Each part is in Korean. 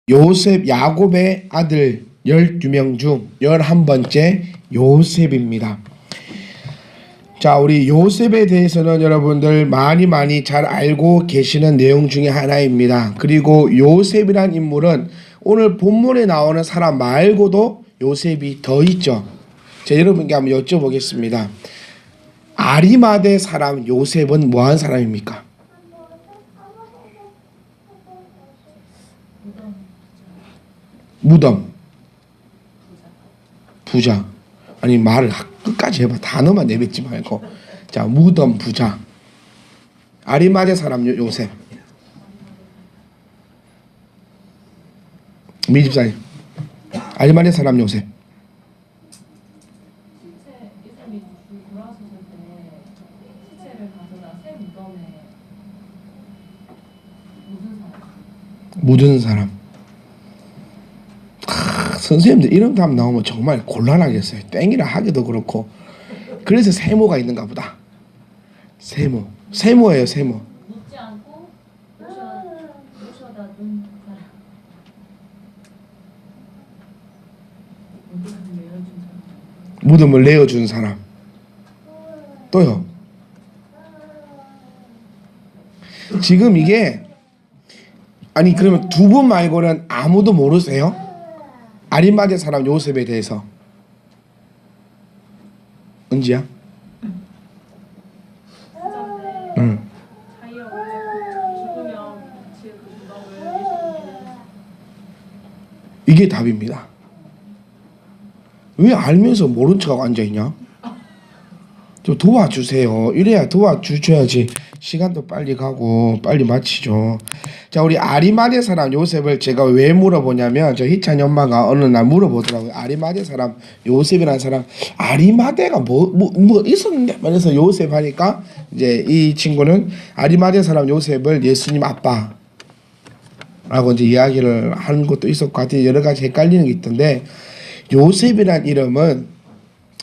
요셉 야곱의 아들 12명 중 11번째 요셉입니다. 자, 우리 요셉에 대해서는 여러분들 많이 잘 알고 계시는 내용 중에 하나입니다. 그리고 요셉이란 인물은 오늘 본문에 나오는 사람 말고도 요셉이 더 있죠. 제가 여러분께 한번 여쭤보겠습니다. 아리마대 사람 요셉은 뭐한 사람입니까? 무덤, 부자. 아니 말을 끝까지 해봐. 단어만 내뱉지 말고. 자, 무덤, 부자. 아리마대 사람 요셉. 미집사님. 아리마대 사람 요셉. 묻은 사람. 선생님들 이런 답 나오면 정말 곤란하겠어요. 땡이라 하기도 그렇고. 그래서 세모가 있는가 보다. 세모예요. 세모. 묻지 않고 모셔다 둔 사람. 무덤을 내어준 사람. 또요. 지금 이게 아니 그러면 두 분 말고는 아무도 모르세요? 아리마대 사람 요셉에 대해서. 은지야? 응. 이게 답입니다. 왜 알면서 모른 척하고 앉아있냐? 좀 도와주세요. 이래야 도와주셔야지 시간도 빨리 가고 빨리 마치죠. 자, 우리 아리마대 사람 요셉을 제가 왜 물어보냐면 저 희찬이 엄마가 어느 날 물어보더라고요. 아리마대 사람 요셉이라는 사람, 아리마대가 뭐 있었는데 그래서 요셉 하니까 이제 이 친구는 아리마대 사람 요셉을 예수님 아빠라고 이제 이야기를 하는 것도 있었고 같은 여러 가지 헷갈리는 게 있던데, 요셉이란 이름은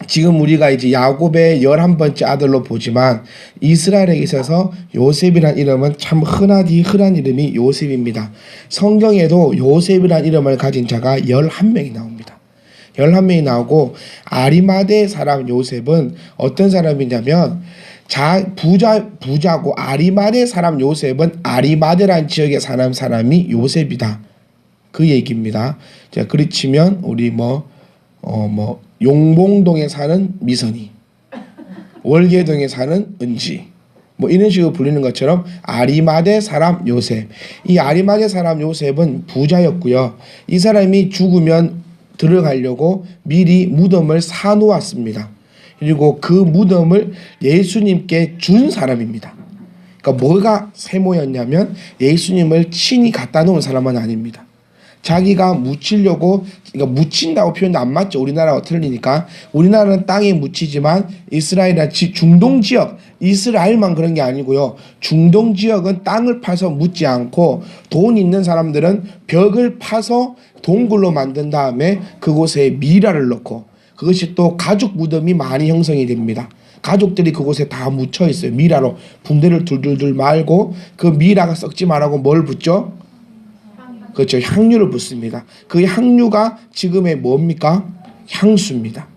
지금 우리가 이제 야곱의 11번째 아들로 보지만 이스라엘에 있어서 요셉이란 이름은 참 흔한 이름이 요셉입니다. 성경에도 요셉이란 이름을 가진 자가 11명이 나옵니다. 11명이 나오고 아리마대 사람 요셉은 어떤 사람이냐면 부자고 아리마대 사람 요셉은 아리마대라는 지역에 사는 사람이 요셉이다. 그 얘기입니다. 자, 그리 치면 우리 용봉동에 사는 미선이, 월계동에 사는 은지, 뭐 이런 식으로 불리는 것처럼 아리마대 사람 요셉. 이 아리마대 사람 요셉은 부자였고요. 이 사람이 죽으면 들어가려고 미리 무덤을 사놓았습니다. 그리고 그 무덤을 예수님께 준 사람입니다. 그러니까 뭐가 세모였냐면 예수님을 친히 갖다 놓은 사람은 아닙니다. 자기가 묻히려고, 그러니까 묻힌다고 표현도 안 맞죠. 우리나라와 틀리니까. 우리나라는 땅에 묻히지만 이스라엘이나 중동 지역, 이스라엘만 그런 게 아니고요. 중동 지역은 땅을 파서 묻지 않고 돈 있는 사람들은 벽을 파서 동굴로 만든 다음에 그곳에 미라를 넣고, 그것이 또 가죽 무덤이 많이 형성이 됩니다. 가족들이 그곳에 다 묻혀 있어요. 미라로 붕대를 둘둘둘 말고 그 미라가 썩지 말라고 뭘 붓죠? 그렇죠. 향유를 붓습니다. 그 향유가 지금의 뭡니까? 향수입니다.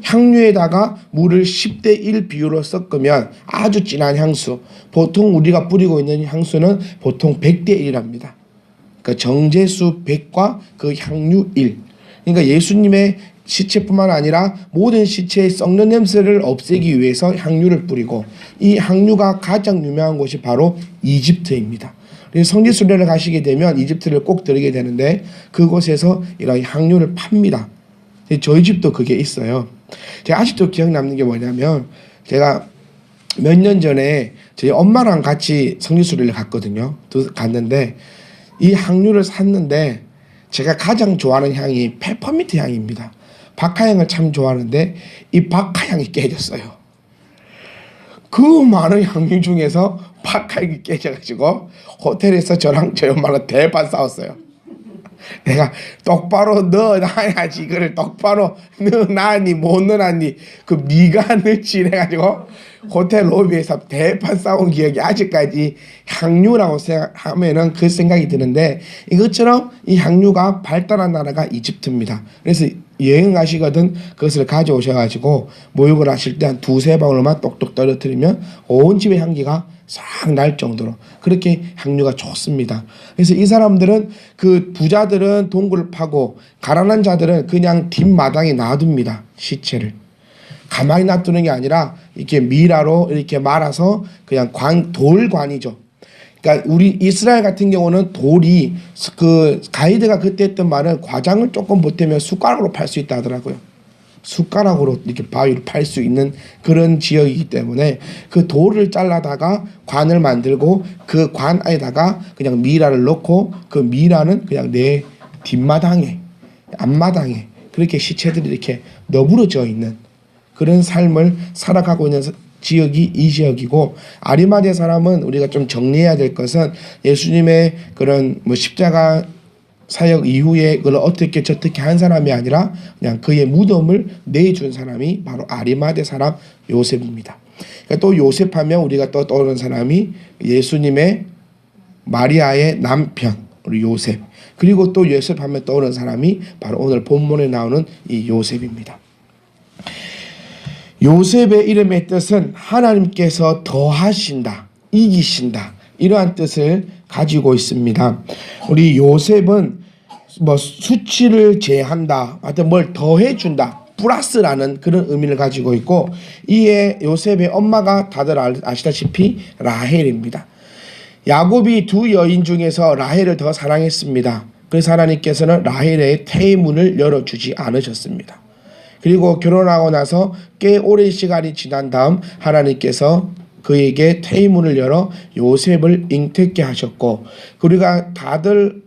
향유에다가 물을 10대 1 비율로 섞으면 아주 진한 향수. 보통 우리가 뿌리고 있는 향수는 보통 100대 1이랍니다. 그 정제수 100과 그 향유 1. 그러니까 예수님의 시체뿐만 아니라 모든 시체의 썩는 냄새를 없애기 위해서 향유를 뿌리고, 이 향유가 가장 유명한 곳이 바로 이집트입니다. 성지 순례를 가시게 되면 이집트를 꼭 들리게 되는데 그곳에서 이런 향유를 팝니다. 저희 집도 그게 있어요. 제가 아직도 기억 남는 게 뭐냐면, 제가 몇 년 전에 저희 엄마랑 같이 성지 순례를 갔거든요. 갔는데 이 향유를 샀는데 제가 가장 좋아하는 향이 페퍼민트 향입니다. 박하향을 참 좋아하는데 이 박하향이 깨졌어요. 그 많은 향유 중에서 박하향이 깨져가지고 호텔에서 저랑 저희 엄마랑 대판 싸웠어요. 내가 똑바로 넣어놔야지. 이거를 똑바로 넣어놨니 못 넣어놨니 그 미가 넣지 이래가지고 호텔 로비에서 대판 싸운 기억이 아직까지 향유라고 생각하면은 그 생각이 드는데, 이것처럼 이 향유가 발달한 나라가 이집트입니다. 그래서 여행 가시거든 그것을 가져오셔가지고 모욕을 하실 때 한 두세 방울만 똑똑 떨어뜨리면 온 집의 향기가 싹 날 정도로 그렇게 향유가 좋습니다. 그래서 이 사람들은, 그 부자들은 동굴을 파고 가난한 자들은 그냥 뒷마당에 놔둡니다. 시체를 가만히 놔두는 게 아니라 이렇게 미라로 이렇게 말아서 그냥 돌관이죠. 그러니까 우리 이스라엘 같은 경우는 돌이, 그 가이드가 그때 했던 말은 과장을 조금 보태면 숟가락으로 팔 수 있다 하더라고요. 숟가락으로 이렇게 바위를 팔 수 있는 그런 지역이기 때문에 그 돌을 잘라다가 관을 만들고 그 관 안에다가 그냥 미라를 넣고 그 미라는 그냥 내 뒷마당에, 앞마당에 그렇게 시체들이 이렇게 너부러져 있는 그런 삶을 살아가고 있는 지역이 이 지역이고, 아리마대 사람은 우리가 좀 정리해야 될 것은 예수님의 그런 뭐 십자가 사역 이후에 그걸 어떻게 저떻게 한 사람이 아니라 그냥 그의 무덤을 내준 사람이 바로 아리마대 사람 요셉입니다. 그러니까 또 요셉하면 우리가 또 떠오르는 사람이 예수님의 마리아의 남편 우리 요셉, 그리고 또 요셉하면 떠오르는 사람이 바로 오늘 본문에 나오는 이 요셉입니다. 요셉의 이름의 뜻은 하나님께서 더하신다, 이기신다, 이러한 뜻을 가지고 있습니다. 우리 요셉은 뭐 수치를 제한다, 하여튼 뭘 더해준다, 플러스라는 그런 의미를 가지고 있고, 이에 요셉의 엄마가 다들 아시다시피 라헬입니다. 야곱이 두 여인 중에서 라헬을 더 사랑했습니다. 그래서 하나님께서는 라헬의 태문을 열어주지 않으셨습니다. 그리고 결혼하고 나서 꽤 오랜 시간이 지난 다음 하나님께서 그에게 태문을 열어 요셉을 잉태케 하셨고, 우리가 다들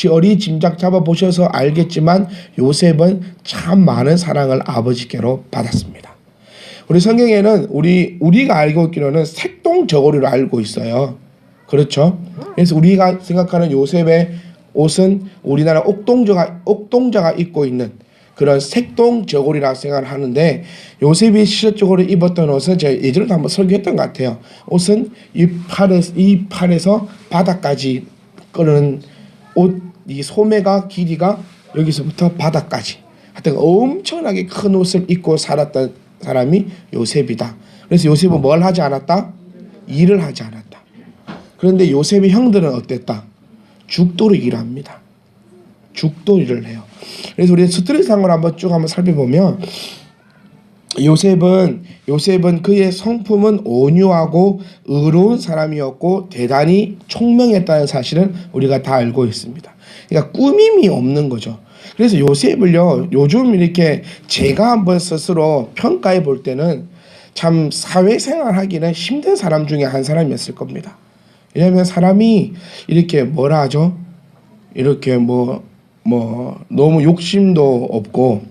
어리짐작 잡아보셔서 알겠지만 요셉은 참 많은 사랑을 아버지께로 받았습니다. 우리 성경에는 우리가 알고 있기로는 색동저고리로 알고 있어요. 그렇죠? 그래서 우리가 생각하는 요셉의 옷은 우리나라 옥동자가 입고 있는 그런 색동저고리라고 생각을 하는데, 요셉이 시절적으로 입었던 옷은 제가 예전에도 한번 설교했던 것 같아요. 옷은 이 팔에서 바닥까지 끄는 옷, 이 소매가 길이가 여기서부터 바닥까지 하여튼 엄청나게 큰 옷을 입고 살았던 사람이 요셉이다. 그래서 요셉은 뭘 하지 않았다? 일을 하지 않았다. 그런데 요셉의 형들은 어땠다? 죽도록 일을 합니다. 죽도 일을 해요. 그래서 우리 스토리상을 한번 쭉 한번 살펴보면 요셉은 그의 성품은 온유하고 의로운 사람이었고 대단히 총명했다는 사실은 우리가 다 알고 있습니다. 그러니까 꾸밈이 없는 거죠. 그래서 요셉을요, 요즘 이렇게 제가 한번 스스로 평가해 볼 때는 참 사회생활 하기는 힘든 사람 중에 한 사람이었을 겁니다. 왜냐하면 사람이 이렇게 뭐라 하죠? 이렇게 뭐 너무 욕심도 없고,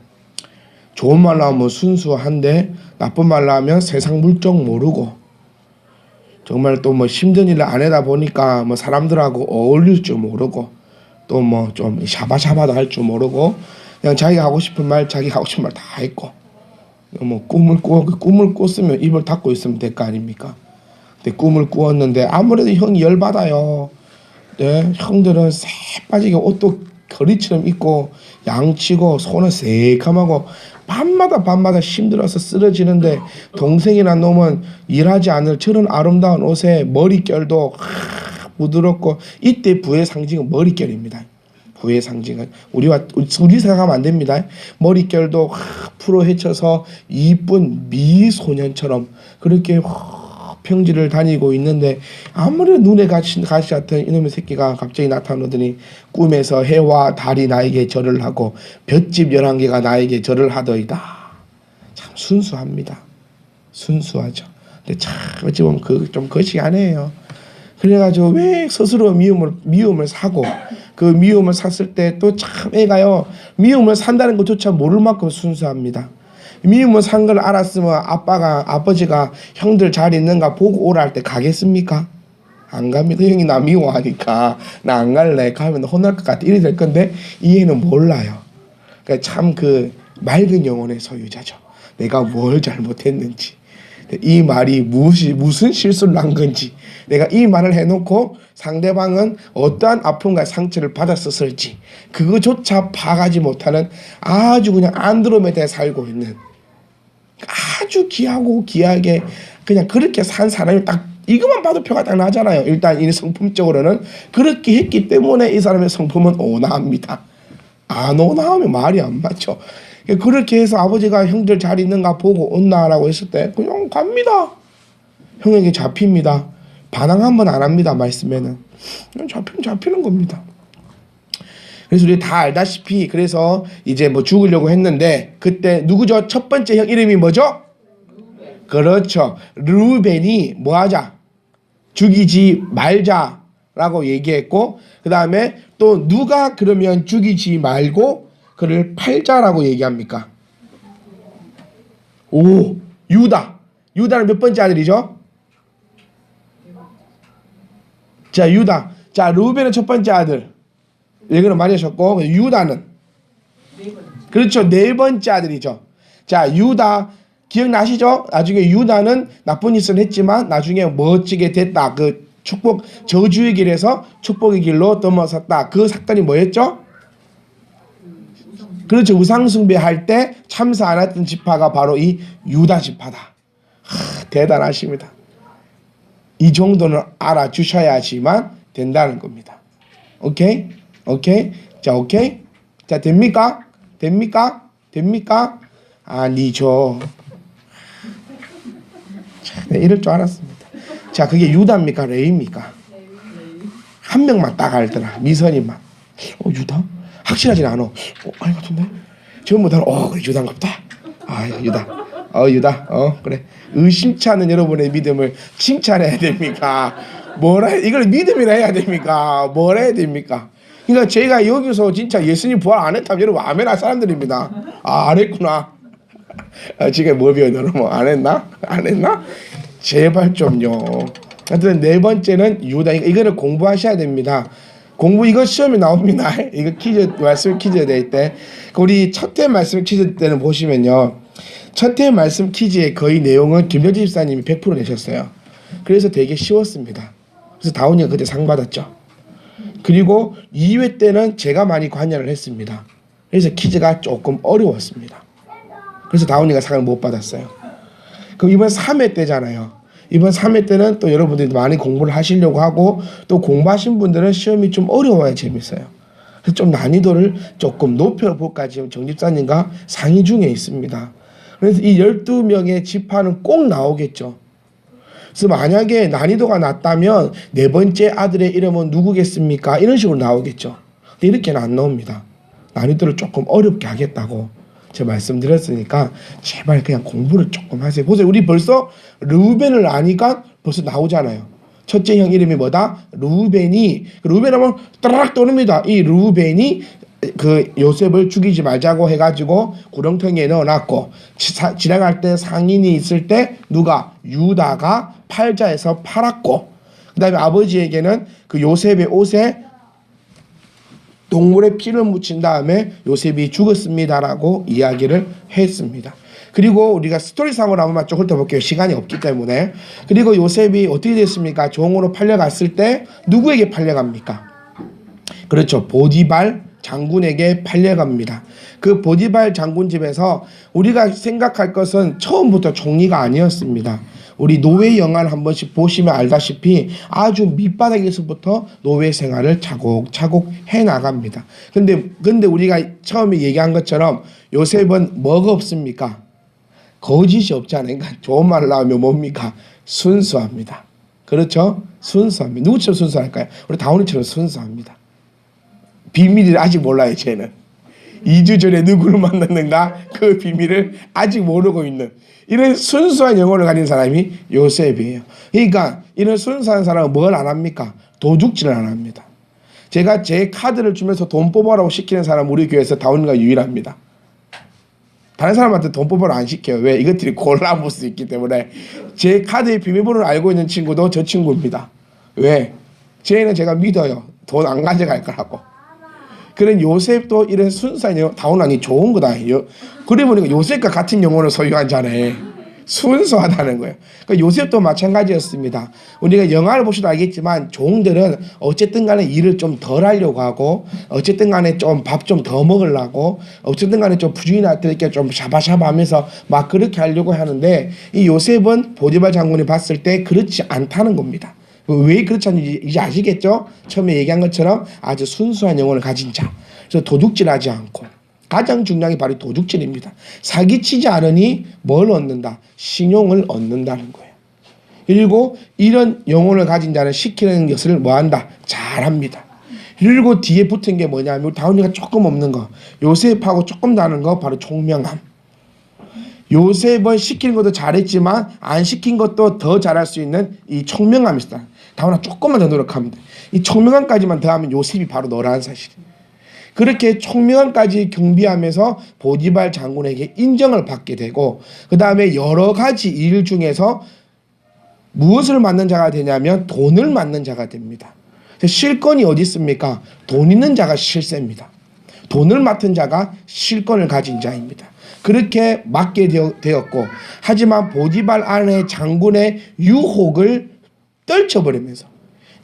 좋은 말로 하면 순수한데 나쁜 말로 하면 세상 물정 모르고, 정말 또 뭐 힘든 일을 안 하다 보니까 뭐 사람들하고 어울릴 줄 모르고, 또 뭐 좀 샤바샤바도 할 줄 모르고, 그냥 자기가 하고 싶은 말 다 했고, 뭐 꿈을 꿨으면 입을 닫고 있으면 될 거 아닙니까? 근데 꿈을 꾸었는데 아무래도 형이 열받아요. 네, 형들은 새빠지게 옷도 거리처럼 입고 양치고 손은 새카마고 밤마다 힘들어서 쓰러지는데, 동생이나 놈은 일하지 않을 저런 아름다운 옷에 머릿결도 부드럽고, 이때 부의 상징은 머릿결입니다. 부의 상징은 우리 생각하면 안 됩니다. 머릿결도 풀어 헤쳐서 이쁜 미소년처럼 그렇게 평지를 다니고 있는데, 아무리 눈에 가시 같은 이놈의 새끼가 갑자기 나타나더니 꿈에서 해와 달이 나에게 절을 하고 볏짚 11개가 나에게 절을 하더이다. 참 순수합니다. 순수하죠. 근데 참 어찌 보면 좀 거시기하네요. 그래가지고 왜 스스로 미움을 사고, 그 미움을 샀을 때 또 참 애가요, 미움을 산다는 것조차 모를 만큼 순수합니다. 미움을 산 걸 알았으면 아버지가 형들 잘 있는가 보고 오라 할 때 가겠습니까? 안 갑니다. 형이 나 미워하니까 나 안 갈래. 가면 혼날 것 같아. 이래 될 건데 이 애는 몰라요. 그러니까 참 그 맑은 영혼의 소유자죠. 내가 뭘 잘못했는지, 이 말이 무슨 실수를 한 건지, 내가 이 말을 해놓고 상대방은 어떠한 아픔과 상처를 받았었을지 그거조차 파악하지 못하는 아주 그냥 안드로메다에 살고 있는 아주 귀하고 귀하게 그냥 그렇게 산 사람이 딱 이것만 봐도 표가 딱 나잖아요. 일단 이 성품적으로는 그렇게 했기 때문에 이 사람의 성품은 온화합니다. 안 온화하면 말이 안 맞죠. 그렇게 해서 아버지가 형들 잘 있는가 보고 온나라고 했을 때 그냥 갑니다. 형에게 잡힙니다. 반항 한번 안 합니다. 말씀에는 그냥 잡히는 겁니다. 그래서 우리 다 알다시피 그래서 이제 뭐 죽으려고 했는데 그때 누구죠? 첫 번째 형 이름이 뭐죠? 그렇죠. 르우벤이 뭐하자? 죽이지 말자라고 얘기했고 그 다음에 또 누가 그러면 죽이지 말고 그를 팔자라고 얘기합니까? 오, 유다. 유다는 몇 번째 아들이죠? 자, 유다. 자, 르우벤은 첫 번째 아들. 얘기는 많이 하셨고 유다는 그렇죠. 네 번째 아들이죠. 자, 유다 기억나시죠? 나중에 유다는 나쁜 짓을 했지만 나중에 멋지게 됐다. 그 축복 저주의 길에서 축복의 길로 넘어섰다. 그 사건이 뭐였죠? 그렇죠. 우상숭배할 때 참사 안 했던 지파가 바로 이 유다 지파다. 대단하십니다. 이 정도는 알아주셔야지만 된다는 겁니다. 오케이? 오케이? 자, 오케이? 자, 됩니까? 됩니까? 됩니까? 아니죠. 네, 이럴 줄 알았습니다. 자, 그게 유다입니까? 레위입니까? 한 명만 딱 알더라. 미선이만. 유다? 확실하진 않아. 아니 같은데? 전부 다 그래 유다인갑다. 유다. 유다. 그래. 의심치 않는 여러분의 믿음을 칭찬해야 됩니까? 이걸 믿음이라 해야 됩니까? 뭘 해야 됩니까? 그러니까 제가 여기서 진짜 예수님 부활 안 했다면 여러분 아멘 할 사람들입니다. 안 했구나. 지금 뭐 배워 여러분 안 했나? 안 했나? 제발 좀요. 하여튼 네 번째는 유다. 이거는 공부하셔야 됩니다. 이거 시험에 나옵니다. 이거 퀴즈 말씀 퀴즈 될 때 우리 첫 회 말씀 퀴즈 때는 보시면요. 첫 회 말씀 퀴즈의 거의 내용은 김정지 집사님이 100% 내셨어요. 그래서 되게 쉬웠습니다. 그래서 다운이가 그때 상 받았죠. 그리고 2회 때는 제가 많이 관여를 했습니다. 그래서 퀴즈가 조금 어려웠습니다. 그래서 다운이가 상을 못 받았어요. 그럼 이번 3회 때잖아요. 이번 3회 때는 또 여러분들이 많이 공부를 하시려고 하고 또 공부하신 분들은 시험이 좀 어려워야 재밌어요. 그래서 좀 난이도를 조금 높여볼까 지금 정집사님과 상의 중에 있습니다. 그래서 이 12명의 지파는 꼭 나오겠죠. 그래서 만약에 난이도가 낮다면 네 번째 아들의 이름은 누구겠습니까? 이런 식으로 나오겠죠. 근데 이렇게는 안 나옵니다. 난이도를 조금 어렵게 하겠다고 제가 말씀드렸으니까 제발 그냥 공부를 조금 하세요. 보세요. 우리 벌써 르우벤을 아니까 벌써 나오잖아요. 첫째 형 이름이 뭐다? 르우벤이 하면 따라락 떠납니다. 이 르우벤이 그 요셉을 죽이지 말자고 해가지고 구렁텅이에 넣어놨고 지나갈 때 상인이 있을 때 누가? 유다가 팔자에서 팔았고 그 다음에 아버지에게는 그 요셉의 옷에 동물의 피를 묻힌 다음에 요셉이 죽었습니다라고 이야기를 했습니다. 그리고 우리가 스토리상으로 한번 좀 훑어볼게요. 시간이 없기 때문에. 그리고 요셉이 어떻게 됐습니까? 종으로 팔려갔을 때 누구에게 팔려갑니까? 그렇죠. 보디발 장군에게 팔려갑니다. 그 보디발 장군 집에서 우리가 생각할 것은 처음부터 총리가 아니었습니다. 우리 노예 영화를 한 번씩 보시면 알다시피 아주 밑바닥에서부터 노예 생활을 차곡차곡 해나갑니다. 근데 우리가 처음에 얘기한 것처럼 요셉은 뭐가 없습니까? 거짓이 없잖아요. 그러니까 좋은 말을 나오면 뭡니까? 순수합니다. 그렇죠? 순수합니다. 누구처럼 순수할까요? 우리 다운이처럼 순수합니다. 비밀을 아직 몰라요. 쟤는 2주 전에 누구를 만났는가 그 비밀을 아직 모르고 있는 이런 순수한 영혼을 가진 사람이 요셉이에요. 그러니까 이런 순수한 사람은 뭘 안 합니까? 도둑질을 안 합니다. 제가 제 카드를 주면서 돈 뽑아라고 시키는 사람 우리 교회에서 다운이가 유일합니다. 다른 사람한테 돈 뽑아라 안 시켜요. 왜? 이것들이 골라볼 수 있기 때문에. 제 카드의 비밀번호를 알고 있는 친구도 저 친구입니다. 왜? 쟤는 제가 믿어요. 돈 안 가져갈 거라고. 그런 요셉도 이런 순수한 영혼, 다운하니 좋은 거다. 그래 보니까 요셉과 같은 영혼을 소유한 자네. 순수하다는 거예요. 그러니까 요셉도 마찬가지였습니다. 우리가 영화를 보셔도 알겠지만 종들은 어쨌든 간에 일을 좀 덜 하려고 하고 어쨌든 간에 좀 밥 좀 더 먹으려고 어쨌든 간에 좀 부주의한테 이렇게 좀 샤바샤바 하면서 막 그렇게 하려고 하는데 이 요셉은 보디발 장군이 봤을 때 그렇지 않다는 겁니다. 왜 그렇지 않는지 이제 아시겠죠? 처음에 얘기한 것처럼 아주 순수한 영혼을 가진 자. 그래서 도둑질하지 않고 가장 중요한 게 바로 도둑질입니다. 사기치지 않으니 뭘 얻는다? 신용을 얻는다는 거예요. 그리고 이런 영혼을 가진 자는 시키는 것을 뭐한다? 잘합니다. 그리고 뒤에 붙은 게 뭐냐면 다운이가 조금 없는 거, 요셉하고 조금 다른 거 바로 총명함. 요셉은 시키는 것도 잘했지만 안 시킨 것도 더 잘할 수 있는 이 총명함이 있다. 다운아 조금만 더 노력하면 돼. 이 총명함까지만 더하면 요셉이 바로 너라는 사실이에요. 그렇게 총명함까지 경비하면서 보디발 장군에게 인정을 받게 되고 그 다음에 여러 가지 일 중에서 무엇을 맡는 자가 되냐면 돈을 맡는 자가 됩니다. 실권이 어디 있습니까? 돈 있는 자가 실세입니다. 돈을 맡은 자가 실권을 가진 자입니다. 그렇게 맡게 되었고 하지만 보디발 아내 장군의 유혹을 떨쳐버리면서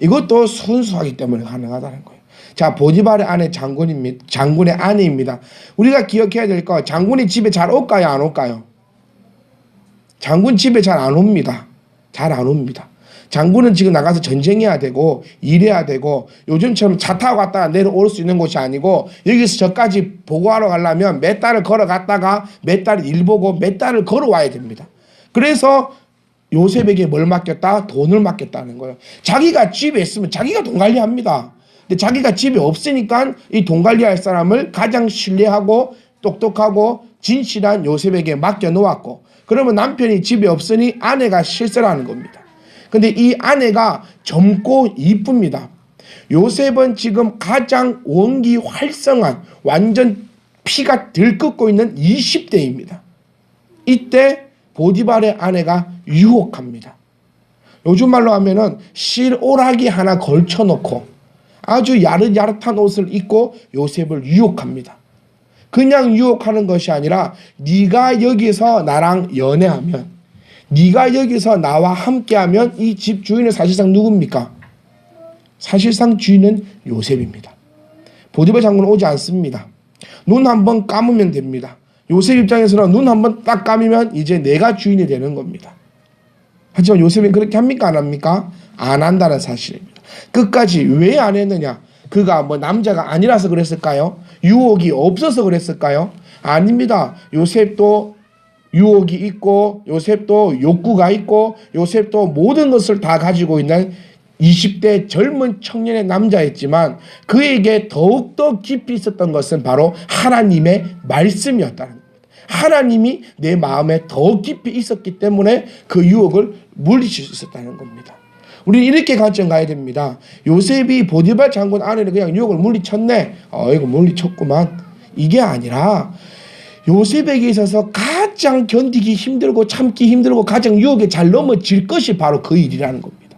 이것도 순수하기 때문에 가능하다는 거예요. 자, 보디발의 아내 장군입니다. 장군의 아내입니다. 우리가 기억해야 될 거 장군이 집에 잘 올까요? 안 올까요? 장군 집에 잘 안 옵니다. 잘 안 옵니다. 장군은 지금 나가서 전쟁해야 되고 일해야 되고 요즘처럼 차 타고 갔다가 내려올 수 있는 곳이 아니고 여기서 저까지 보고하러 가려면 몇 달을 걸어갔다가 몇 달 일 보고 몇 달을 걸어와야 됩니다. 그래서 요셉에게 뭘 맡겼다? 돈을 맡겼다는 거예요. 자기가 집에 있으면 자기가 돈 관리합니다. 근데 자기가 집에 없으니까 이 돈 관리할 사람을 가장 신뢰하고 똑똑하고 진실한 요셉에게 맡겨놓았고 그러면 남편이 집에 없으니 아내가 실세라는 겁니다. 근데 이 아내가 젊고 이쁩니다. 요셉은 지금 가장 원기 활성한 완전 피가 들끓고 있는 20대입니다. 이때 보디발의 아내가 유혹합니다. 요즘 말로 하면은 실오라기 하나 걸쳐놓고 아주 야릇야릇한 옷을 입고 요셉을 유혹합니다. 그냥 유혹하는 것이 아니라 네가 여기서 나랑 연애하면 네가 여기서 나와 함께하면 이 집 주인은 사실상 누굽니까? 사실상 주인은 요셉입니다. 보디발 장군은 오지 않습니다. 눈 한번 감으면 됩니다. 요셉 입장에서는 눈 한번 딱 감으면 이제 내가 주인이 되는 겁니다. 하지만 요셉은 그렇게 합니까? 안 합니까? 안 한다는 사실입니다. 끝까지 왜 안 했느냐? 그가 뭐 남자가 아니라서 그랬을까요? 유혹이 없어서 그랬을까요? 아닙니다. 요셉도 유혹이 있고 요셉도 욕구가 있고 요셉도 모든 것을 다 가지고 있는 20대 젊은 청년의 남자였지만 그에게 더욱더 깊이 있었던 것은 바로 하나님의 말씀이었다는 겁니다. 하나님이 내 마음에 더 깊이 있었기 때문에 그 유혹을 물리칠 수 있었다는 겁니다. 우리는 이렇게 관점 가야 됩니다. 요셉이 보디발 장군 아내를 그냥 유혹을 물리쳤네. 이거 물리쳤구만. 이게 아니라 요셉에게 있어서 가장 견디기 힘들고 참기 힘들고 가장 유혹에 잘 넘어질 것이 바로 그 일이라는 겁니다.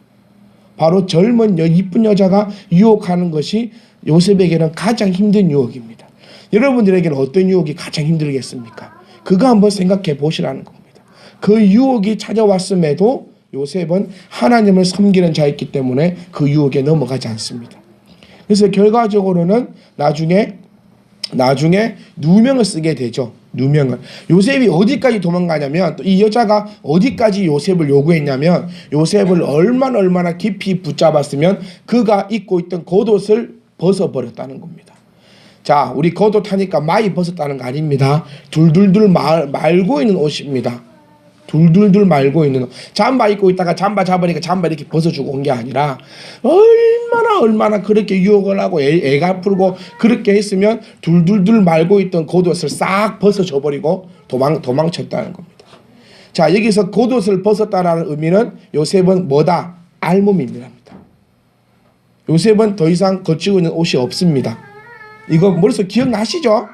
바로 젊은 이쁜 여자가 유혹하는 것이 요셉에게는 가장 힘든 유혹입니다. 여러분들에게는 어떤 유혹이 가장 힘들겠습니까? 그거 한번 생각해 보시라는 겁니다. 그 유혹이 찾아왔음에도 요셉은 하나님을 섬기는 자였기 때문에 그 유혹에 넘어가지 않습니다. 그래서 결과적으로는 나중에 누명을 쓰게 되죠. 누명을. 요셉이 어디까지 도망가냐면 또 이 여자가 어디까지 요셉을 요구했냐면 요셉을 얼마나 깊이 붙잡았으면 그가 입고 있던 겉옷을 벗어버렸다는 겁니다. 자, 우리 겉옷 하니까 많이 벗었다는 거 아닙니다. 둘둘둘 말고 있는 옷입니다. 둘둘둘 말고 있는 옷. 잠바 입고 있다가 잠바 잡으니까 잠바 이렇게 벗어주고 온 게 아니라 얼마나 그렇게 유혹을 하고 애가 풀고 그렇게 했으면 둘둘둘 말고 있던 겉옷을 싹 벗어줘 버리고 도망쳤다는 겁니다. 자, 여기서 겉옷을 벗었다라는 의미는 요셉은 뭐다? 알몸입니다. 요셉은 더 이상 거치고 있는 옷이 없습니다. 이거 머릿속 기억나시죠?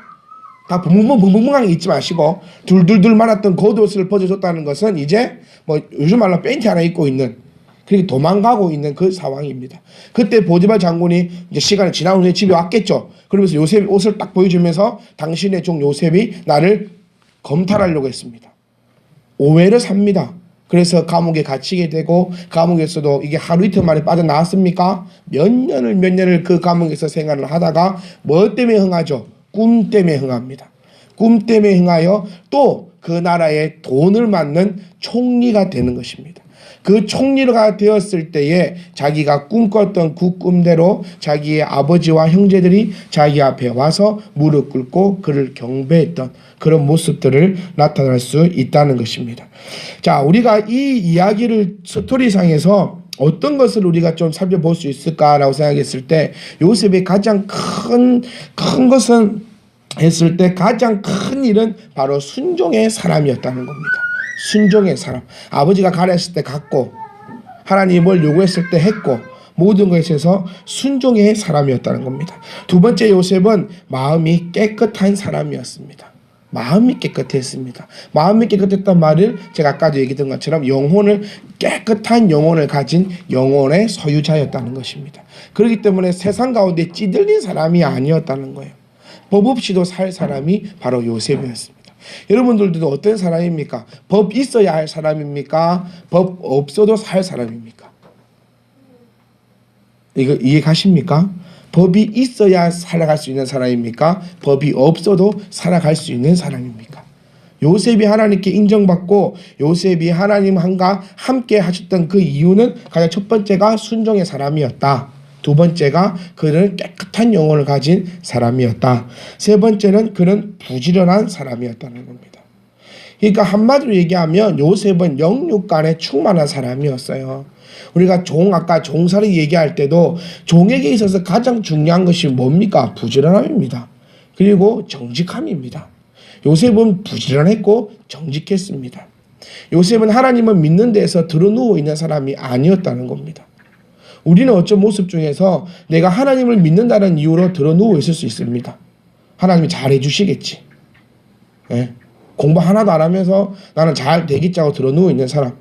다 붕붕붕붕붕하게 잊지 마시고 둘둘둘 많았던 겉옷을 벗어줬다는 것은 이제 뭐 요즘 말로 팬티 하나 입고 있는 그렇게 도망가고 있는 그 상황입니다. 그때 보디발 장군이 이제 시간이 지난 후에 집에 왔겠죠. 그러면서 요셉 옷을 딱 보여주면서 당신의 종 요셉이 나를 검탈하려고 했습니다. 오해를 삽니다. 그래서 감옥에 갇히게 되고 감옥에서도 이게 하루 이틀 만에 빠져나왔습니까? 몇 년을 그 감옥에서 생활을 하다가 뭐 때문에 흥하죠? 꿈 때문에 흥합니다. 꿈 때문에 흥하여 또 그 나라의 돈을 맡는 총리가 되는 것입니다. 그 총리가 되었을 때에 자기가 꿈꿨던 그 꿈대로 자기의 아버지와 형제들이 자기 앞에 와서 무릎 꿇고 그를 경배했던 그런 모습들을 나타날 수 있다는 것입니다. 자, 우리가 이 이야기를 스토리상에서 어떤 것을 우리가 좀 살펴볼 수 있을까라고 생각했을 때 요셉의 가장 큰 것은 했을 때 가장 큰 일은 바로 순종의 사람이었다는 겁니다. 순종의 사람. 아버지가 가르쳤을 때 갔고 하나님이 뭘 요구했을 때 했고 모든 것에서 순종의 사람이었다는 겁니다. 두 번째 요셉은 마음이 깨끗한 사람이었습니다. 마음이 깨끗했습니다. 마음이 깨끗했단 말을 제가 아까도 얘기했던 것처럼 깨끗한 영혼을 가진 영혼의 소유자였다는 것입니다. 그렇기 때문에 세상 가운데 찌들린 사람이 아니었다는 거예요. 법 없이도 살 사람이 바로 요셉이었습니다. 여러분들도 어떤 사람입니까? 법 있어야 할 사람입니까? 법 없어도 살 사람입니까? 이거 이해가십니까? 법이 있어야 살아갈 수 있는 사람입니까? 법이 없어도 살아갈 수 있는 사람입니까? 요셉이 하나님께 인정받고 요셉이 하나님과 함께 하셨던 그 이유는 가장 첫 번째가 순종의 사람이었다. 두 번째가 그는 깨끗한 영혼을 가진 사람이었다. 세 번째는 그는 부지런한 사람이었다는 겁니다. 그러니까 한마디로 얘기하면 요셉은 영육간에 충만한 사람이었어요. 우리가 아까 종살이 얘기할 때도 종에게 있어서 가장 중요한 것이 뭡니까? 부지런함입니다. 그리고 정직함입니다. 요셉은 부지런했고 정직했습니다. 요셉은 하나님을 믿는 데에서 드러누워 있는 사람이 아니었다는 겁니다. 우리는 어떤 모습 중에서 내가 하나님을 믿는다는 이유로 드러누워 있을 수 있습니다. 하나님이 잘해 주시겠지. 네. 공부 하나도 안 하면서 나는 잘 되겠지 하고 드러누워 있는 사람.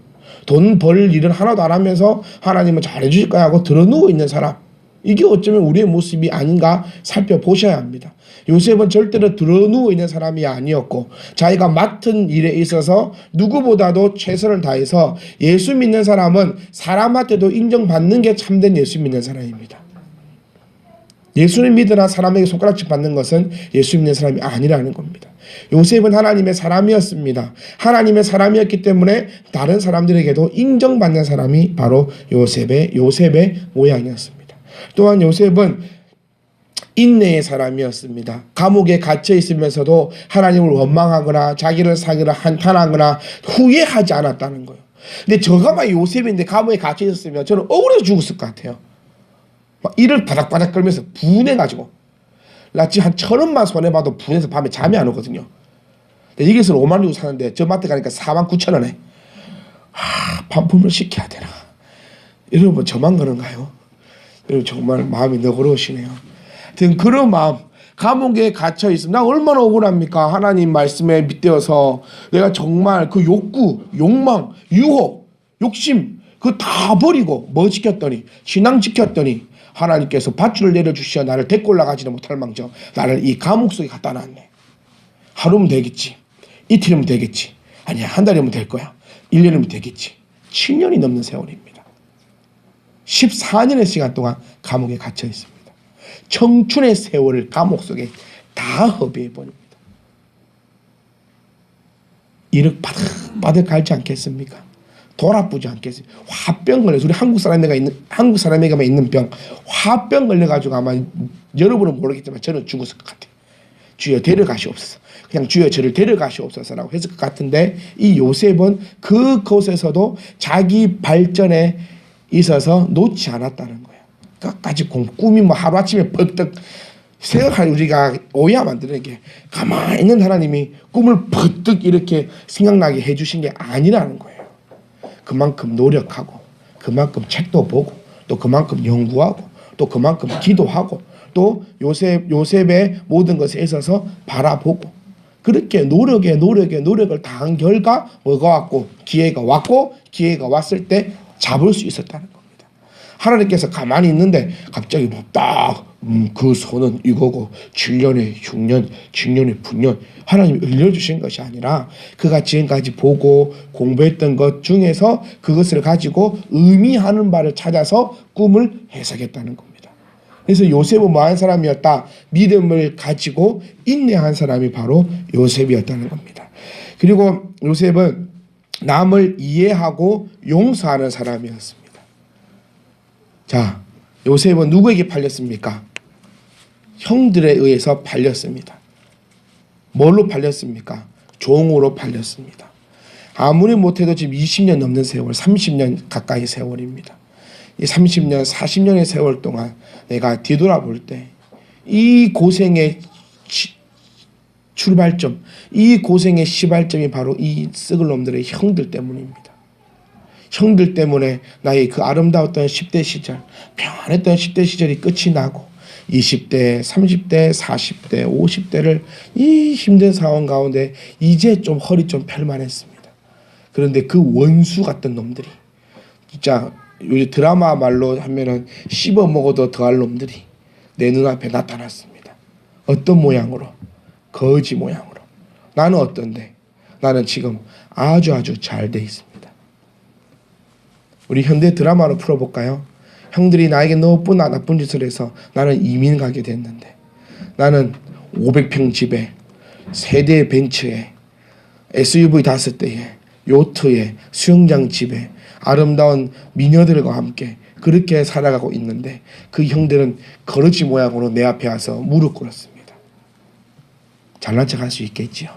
돈 벌 일은 하나도 안 하면서 하나님은 잘해 주실 거야 하고 드러누워 있는 사람. 이게 어쩌면 우리의 모습이 아닌가 살펴보셔야 합니다. 요셉은 절대로 드러누워 있는 사람이 아니었고 자기가 맡은 일에 있어서 누구보다도 최선을 다해서 예수 믿는 사람은 사람한테도 인정받는 게 참된 예수 믿는 사람입니다. 예수를 믿으나 사람에게 손가락질 받는 것은 예수 믿는 사람이 아니라는 겁니다. 요셉은 하나님의 사람이었습니다. 하나님의 사람이었기 때문에 다른 사람들에게도 인정받는 사람이 바로 요셉의 모양이었습니다. 또한 요셉은 인내의 사람이었습니다. 감옥에 갇혀 있으면서도 하나님을 원망하거나 자기를 사기를 한탄하거나 후회하지 않았다는 거예요. 근데 저가만 요셉인데 감옥에 갇혀 있었으면 저는 억울해서 죽었을 것 같아요. 막 이를 바닥바닥 끌면서 분해가지고 나 지금 한 1,000원만 손해봐도 분해서 밤에 잠이 안 오거든요. 여기서 5만 주고 사는데 저 마트 가니까 49,000원에 반품을 시켜야 되나. 여러분 저만 그런가요? 여러분 정말 마음이 너그러우시네요. 그런 마음, 감옥에 갇혀 있으면 나 얼마나 억울합니까? 하나님 말씀에 밑대어서 내가 정말 그 욕구, 욕망, 유혹, 욕심 그거 다 버리고 뭐 지켰더니 신앙 지켰더니 하나님께서 밧줄을 내려주시어 나를 데리고 올라가지는 못할 망정 나를 이 감옥 속에 갖다 놨네. 하루면 되겠지, 이틀이면 되겠지, 아니야 한 달이면 될 거야, 1년이면 되겠지. 7년이 넘는 세월입니다. 14년의 시간 동안 감옥에 갇혀 있습니다. 청춘의 세월을 감옥 속에 다 허비해버립니다. 이렇게 바득바득 갈지 않겠습니까? 돌아쁘지 않겠습니까? 화병 걸려서 우리 한국 사람에게만 있는 병, 화병 걸려가지고 아마 여러분은 모르겠지만 저는 죽었을 것 같아요. 주여 데려가시옵소서. 그냥 주여 저를 데려가시옵소서라고 했을 것 같은데 이 요셉은 그곳에서도 자기 발전에 있어서 놓지 않았다는 거예요. 끝까지 꿈이 뭐 하루아침에 벅떡 생각할 우리가 오해하면 안 되는 게 가만히 있는 하나님이 꿈을 벅떡 이렇게 생각나게 해주신 게 아니라는 거예요. 그만큼 노력하고 그만큼 책도 보고 또 그만큼 연구하고 또 그만큼 기도하고 또 요셉의 모든 것에 있어서 바라보고 그렇게 노력을 다한 결과 뭐가 왔고 기회가 왔을 때 잡을 수 있었다는 겁니다. 하나님께서 가만히 있는데 갑자기 뭐 딱 그 손은 이거고 7년에 흉년, 징년에 분년 하나님이 알려주신 것이 아니라 그가 지금까지 보고 공부했던 것 중에서 그것을 가지고 의미하는 바를 찾아서 꿈을 해석했다는 겁니다. 그래서 요셉은 뭐한 사람이었다? 믿음을 가지고 인내한 사람이 바로 요셉이었다는 겁니다. 그리고 요셉은 남을 이해하고 용서하는 사람이었습니다. 자, 요셉은 누구에게 팔렸습니까? 형들에 의해서 팔렸습니다. 뭘로 팔렸습니까? 종으로 팔렸습니다. 아무리 못해도 지금 20년 넘는 세월, 30년 가까이 세월입니다. 이 30년, 40년의 세월 동안 내가 뒤돌아볼 때 이 고생의 출발점, 이 고생의 시발점이 바로 이 썩을 놈들의 형들 때문입니다. 형들 때문에 나의 그 아름다웠던 10대 시절, 평안했던 10대 시절이 끝이 나고 20대, 30대, 40대, 50대를 이 힘든 상황 가운데 이제 좀 허리 좀 펼만했습니다. 그런데 그 원수 같던 놈들이 진짜 요즘 드라마 말로 하면은 씹어 먹어도 더할 놈들이 내 눈앞에 나타났습니다. 어떤 모양으로? 거지 모양으로. 나는 어떤데? 나는 지금 아주 잘 돼 있습니다. 우리 현대 드라마로 풀어볼까요? 형들이 나에게 너무 나쁜 짓을 해서 나는 이민 가게 됐는데, 나는 500평 집에 세대 벤츠에 SUV 5대에 요트에 수영장 집에 아름다운 미녀들과 함께 그렇게 살아가고 있는데 그 형들은 거르지 모양으로 내 앞에 와서 무릎 꿇었습니다. 잘난 척할 수 있겠지요.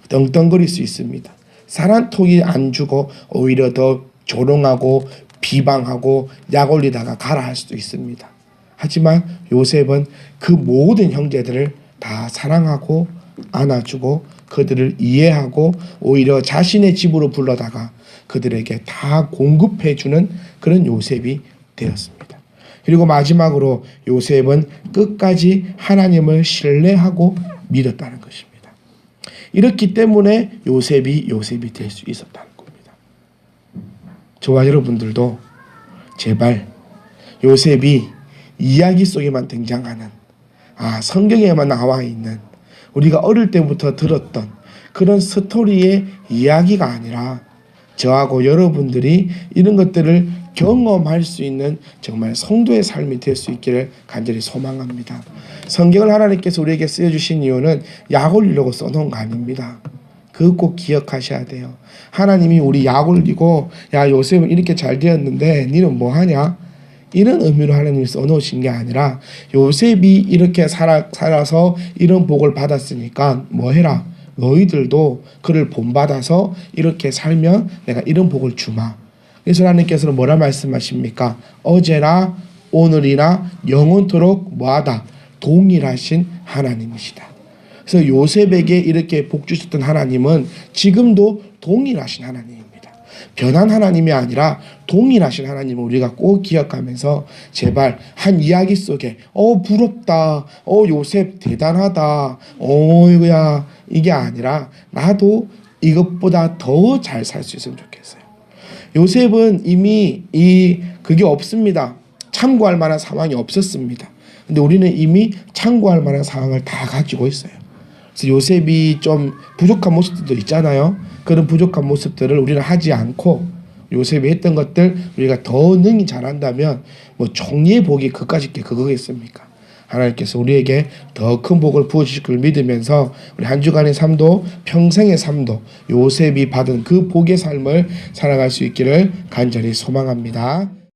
떵떵거릴 수 있습니다. 쌀 한 톡이 안 주고 오히려 더 조롱하고 비방하고 약 올리다가 가라 할 수도 있습니다. 하지만 요셉은 그 모든 형제들을 다 사랑하고 안아주고 그들을 이해하고 오히려 자신의 집으로 불러다가 그들에게 다 공급해주는 그런 요셉이 되었습니다. 그리고 마지막으로 요셉은 끝까지 하나님을 신뢰하고 믿었다는 것입니다. 이렇기 때문에 요셉이 될 수 있었다는 겁니다. 저와 여러분들도 제발 요셉이 이야기 속에만 등장하는 성경에만 나와 있는 우리가 어릴 때부터 들었던 그런 스토리의 이야기가 아니라 저하고 여러분들이 이런 것들을 경험할 수 있는 정말 성도의 삶이 될 수 있기를 간절히 소망합니다. 성경을 하나님께서 우리에게 쓰여주신 이유는 약 올리려고 써놓은 거 아닙니다. 그거 꼭 기억하셔야 돼요. 하나님이 우리 약 올리고 야 요셉은 이렇게 잘 되었는데 니는 뭐하냐? 이런 의미로 하나님이 써놓으신 게 아니라 요셉이 이렇게 살아서 이런 복을 받았으니까 뭐 해라? 너희들도 그를 본받아서 이렇게 살면 내가 이런 복을 주마. 그래서 하나님께서는 뭐라 말씀하십니까? 어제나 오늘이나 영원토록 뭐하다? 동일하신 하나님이시다. 그래서 요셉에게 이렇게 복 주셨던 하나님은 지금도 동일하신 하나님입니다. 변한 하나님이 아니라 동일하신 하나님을 우리가 꼭 기억하면서 제발 한 이야기 속에 부럽다, 요셉 대단하다, 이거야 이게 아니라 나도 이것보다 더 잘 살 수 있으면 좋겠어요. 요셉은 이미 그게 없습니다. 참고할 만한 상황이 없었습니다. 근데 우리는 이미 참고할 만한 상황을 다 가지고 있어요. 그래서 요셉이 좀 부족한 모습들도 있잖아요. 그런 부족한 모습들을 우리는 하지 않고 요셉이 했던 것들 우리가 더 능히 잘한다면 뭐 총리의 복이 그까짓 게 그거겠습니까? 하나님께서 우리에게 더 큰 복을 부어주실 걸 믿으면서 우리 한 주간의 삶도 평생의 삶도 요셉이 받은 그 복의 삶을 살아갈 수 있기를 간절히 소망합니다.